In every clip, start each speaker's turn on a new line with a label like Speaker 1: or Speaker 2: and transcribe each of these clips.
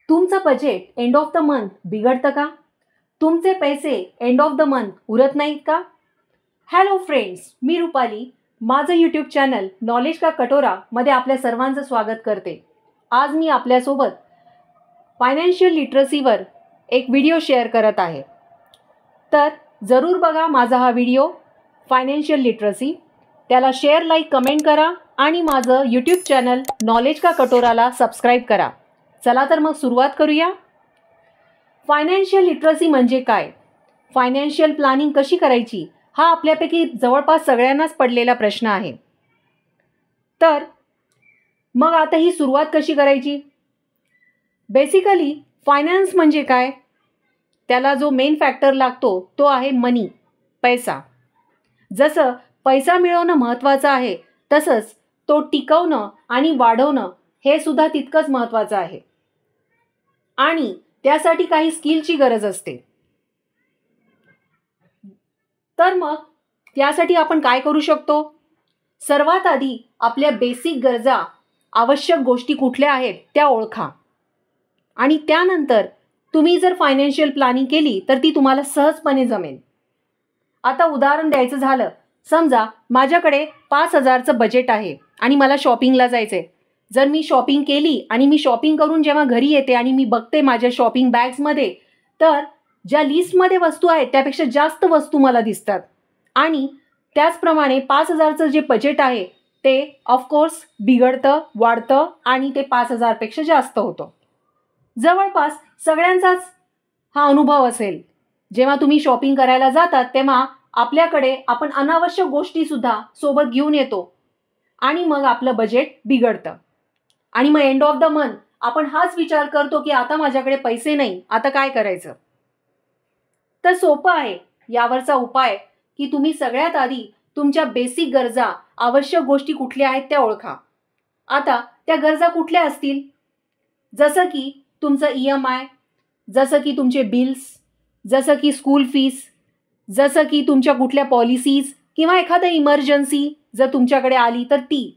Speaker 1: तुमचं budget end of the month बिघडतं का? तुमचे पैसे एंड ऑफ द मंथ उरत नाहीत का? हॅलो फ्रेंड्स, मी रुपाली. माझं यूट्यूब चॅनल नॉलेज का कटोरा मध्ये आपल्या सर्वांचं स्वागत करते. आज मी आपल्यासोबत फायनान्शियल लिटरसीवर एक व्हिडिओ शेअर करत आहे. तर जरूर बघा माझा हा व्हिडिओ फायनान्शियल लिटरसी. त्याला शेअर, लाईक, कमेंट करा आणि माझं यूट्यूब चॅनल नॉलेज का कटोराला सबस्क्राईब करा. चला तर मग सुरुवात करूया. फायनान्शियल लिटरसी म्हणजे काय? फायनान्शियल प्लॅनिंग कशी करायची? हा आपल्यापैकी जवळपास सगळ्यांनाच पडलेला प्रश्न आहे. तर मग आता ही सुरुवात कशी करायची? बेसिकली फायनान्स म्हणजे काय? त्याला जो मेन फॅक्टर लागतो तो आहे मनी, पैसा. जसं पैसा मिळवणं महत्त्वाचं आहे, तसंच तो टिकवणं आणि वाढवणं हे सुद्धा तितकंच महत्त्वाचं आहे. आणि त्यासाठी काही स्किलची गरज असते. तर मग त्यासाठी आपण काय करू शकतो? सर्वात आधी आपल्या बेसिक गरजा, आवश्यक गोष्टी कुठल्या आहेत त्या ओळखा. आणि त्यानंतर तुम्ही जर फायनान्शियल प्लॅनिंग केली तर ती तुम्हाला सहजपणे जमेल. आता उदाहरण द्यायचं झालं, समजा माझ्याकडे 5,000चं बजेट आहे आणि मला शॉपिंगला जायचं आहे. जर मी शॉपिंग केली आणि मी शॉपिंग करून जेव्हा घरी येते आणि मी बघते माझ्या शॉपिंग बॅग्समध्ये, तर ज्या लिस्टमध्ये वस्तू आहेत त्यापेक्षा जास्त वस्तू मला दिसतात. आणि त्याचप्रमाणे 5,000चं जे बजेट आहे ते ऑफकोर्स बिघडतं, वाढतं आणि ते 5,000पेक्षा जास्त होतं. जवळपास सगळ्यांचाच हा अनुभव असेल. जेव्हा तुम्ही शॉपिंग करायला जातात तेव्हा आपल्याकडे आपण अनावश्यक गोष्टीसुद्धा सोबत घेऊन येतो आणि मग आपलं बजेट बिघडतं. आणि मग एंड ऑफ द मंथ आपण हाच विचार करतो की आता माझ्याकडे पैसे नाही, आता काय करायचं? तर सोपं आहे यावरचा उपाय की तुम्ही सगळ्यात आधी तुमच्या बेसिक गरजा, आवश्यक गोष्टी कुठल्या आहेत त्या ओळखा. आता त्या गरजा कुठल्या असतील? जसं की तुमचं EMI, जसं की तुमचे बिल्स, जसं की स्कूल फीस, जसं की तुमच्या कुठल्या पॉलिसीज किंवा एखादं इमर्जन्सी जर तुमच्याकडे आली तर ती.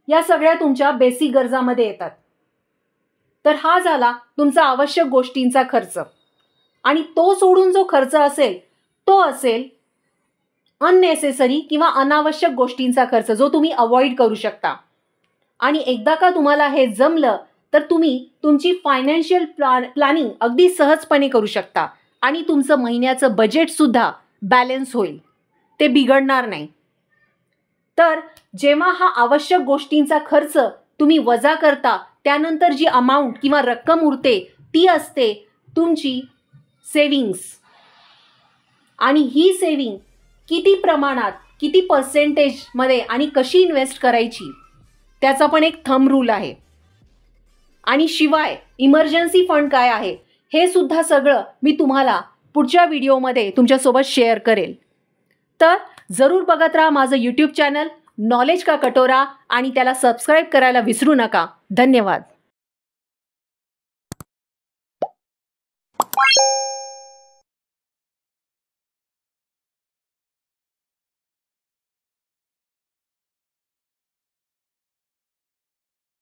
Speaker 1: या सगळ्या तुमच्या बेसिक गरजामध्ये येतात. तर हा झाला तुमचा आवश्यक गोष्टींचा खर्च. आणि तो सोडून जो खर्च असेल तो असेल अननेसेसरी किंवा अनावश्यक गोष्टींचा खर्च, जो तुम्ही अवॉइड करू शकता. आणि एकदा का तुम्हाला हे जमलं तर तुम्ही तुमची फायनान्शियल प्लॅनिंग अगदी सहजपणे करू शकता आणि तुमचं महिन्याचं बजेटसुद्धा बॅलन्स होईल, ते बिघडणार नाही. तर जेव्हा हा आवश्यक गोष्टींचा खर्च तुम्ही वजा करता, त्यानंतर जी अमाऊंट किंवा रक्कम उरते ती असते तुमची सेविंग्स. आणि ही सेविंग किती प्रमाणात, किती पर्सेंटेजमध्ये आणि कशी इन्व्हेस्ट करायची त्याचा पण एक थंब रूल आहे. आणि शिवाय इमर्जन्सी फंड काय आहे हे सुद्धा सगळं मी तुम्हाला पुढच्या व्हिडिओमध्ये तुमच्यासोबत शेअर करेल. तर जरूर बघत राहा माझं यूट्यूब चॅनल नॉलेज का कटोरा आणि त्याला सबस्क्राईब करायला विसरू नका. धन्यवाद.